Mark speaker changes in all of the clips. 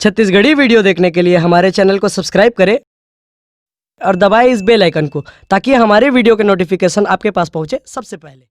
Speaker 1: Chhattisgarhi video देखने के लिए हमारे चैनल को सब्सक्राइब करें और दबाएं इस बेल आइकन को, ताकि हमारे वीडियो के नोटिफिकेशन आपके पास पहुंचे सबसे पहले।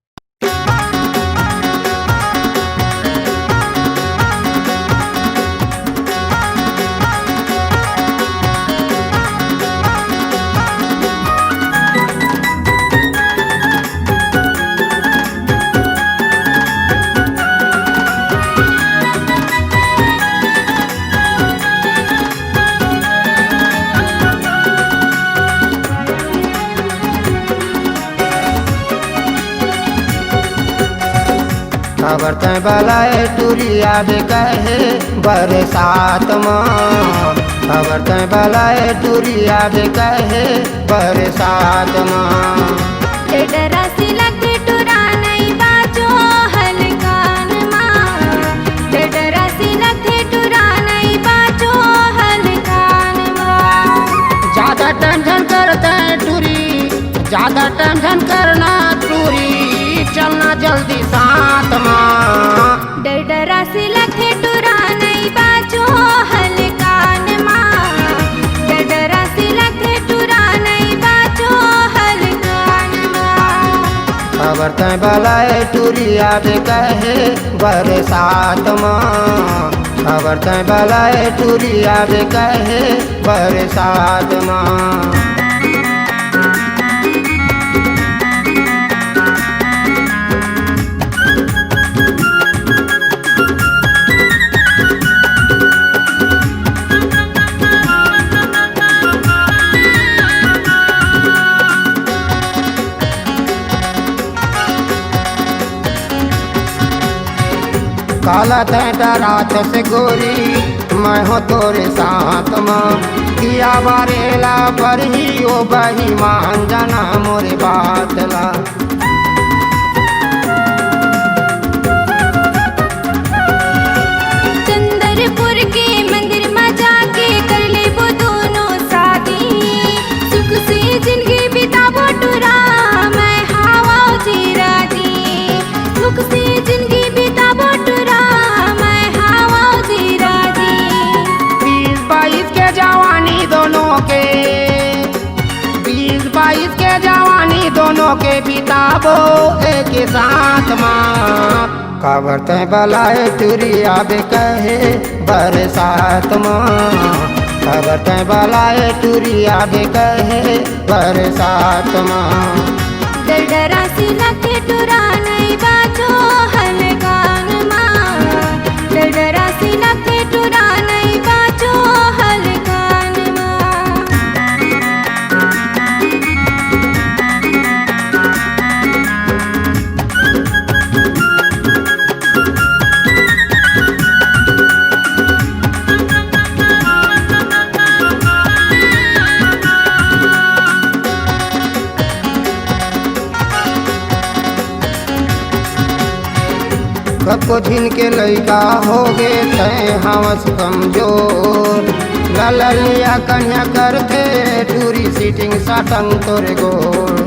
Speaker 2: खबर तय बलाए टूरिया दे कहे बरसात माँ। खबर तय बलाए टूरिया दे कहे बरसात माँ।
Speaker 3: डरा सी लगे टुरा नहीं बाजो हलकान माँ। डरा सी लगे टुरा नहीं बाजो हलकान माँ।
Speaker 2: ज्यादा टेंशन करते टूरी, ज्यादा टेंशन करना टूरी, चलना जल्दी साथ माँ।
Speaker 3: डरा सी लगे टुरा नहीं बाजो हलकान माँ। डरा सी लगे टुरा नहीं बाजो हलकान माँ।
Speaker 2: खबर तय बलाए टूरिया दे कहे बरसात माँ। खबर तय बलाए टूरिया दे कहे बरसात माँ। काला तैटा रात से गोरी, मैं हो तोरे साथ माँ। किया बारेला पर ही ओ बही मान जाना मोरे बात ला।
Speaker 3: चंदरपुर के मंदिर में जाके कर ले वो दोनों शादी। सुख से जिंदगी बिताबो टुरा मैं हवा जीरा दी। सुख से जिंदगी बिताबो टुरा मैं हवा जीरा दी।
Speaker 2: 20-22 के जवानी दोनों के, 20-22 के जवानी दोनों के बिताबो एक साथ माँ। खबर तय बलाए टूरिया बे कहे बरसात माँ। खबर तय बलाए टूरिया बे कहे बरसात माँ।
Speaker 3: डरा सी लगे टुरा नहीं बाजो हलकान माँ। डरा सी लगे टुरा नहीं बाजो हलकान माँ।
Speaker 2: कब दिन के लड़का हो गे तय हवस कमजोर। ललिया कन्या करते टूरी सीटिंग साटंग तोरे गोर।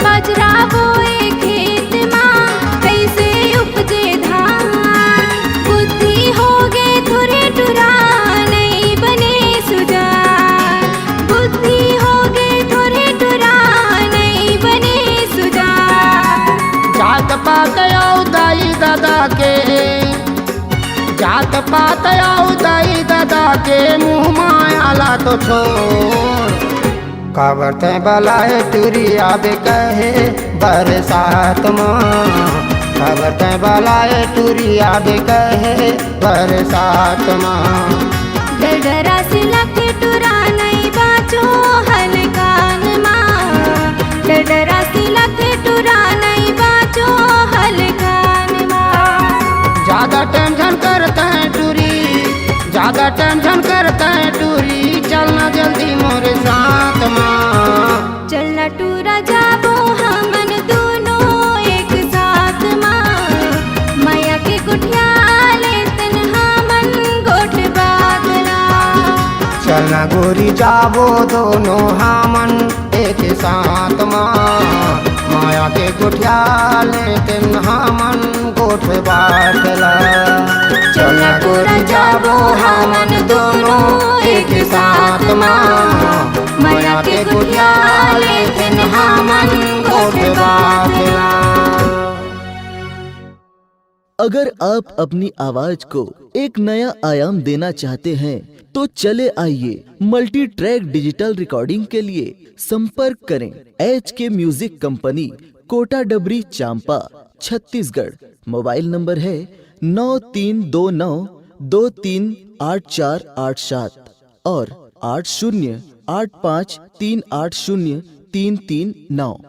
Speaker 3: बाजरा बोए खेत माँ कैसे उपजे धान। बुद्धि हो गे थोड़े टुरा नहीं बने सुजान। बुद्धि हो गे थोड़े टुरा नहीं बने सुजान।
Speaker 2: जात पात आओ दाई दादा के, जात पात आओ दाई दादा के मुँह मायाला तो छोड़। खबर तय बलाए टूरिया बे कहे बरसात माँ। खबर तय बलाए टूरिया बे कहे बरसात माँ।
Speaker 3: डरा सी लगे टुरा नहीं बाजो हलकान माँ। डरा सी लगे टुरा नहीं बाजो हलकान माँ।
Speaker 2: ज्यादा टेंशन करते हैं टूरी, ज्यादा टेंशन करते हैं टूरी, चलना जल्दी मोरे साथ माँ।
Speaker 3: चलना टूरा जाबो हमन दोनों एक साथ माँ। माया के गुठिया ले तन हमन गोठ बागला।
Speaker 2: चलना गोरी जाबो दोनों हमन एक साथ माँ। माया के गुठिया ले तेन्हा गोठ बाटला चलना तोरा जाबो हमन दोनों एक साथ माँ माया के गुड़िया लेकिन हमन गोठ बाटला।
Speaker 4: अगर आप अपनी आवाज को एक नया आयाम देना चाहते हैं तो चले आइए मल्टी ट्रैक डिजिटल रिकॉर्डिंग के लिए संपर्क करें HK म्यूजिक कंपनी, कोटा डबरी, चांपा, छत्तीसगढ़। मोबाइल नंबर है 9329238487 और 8085380339।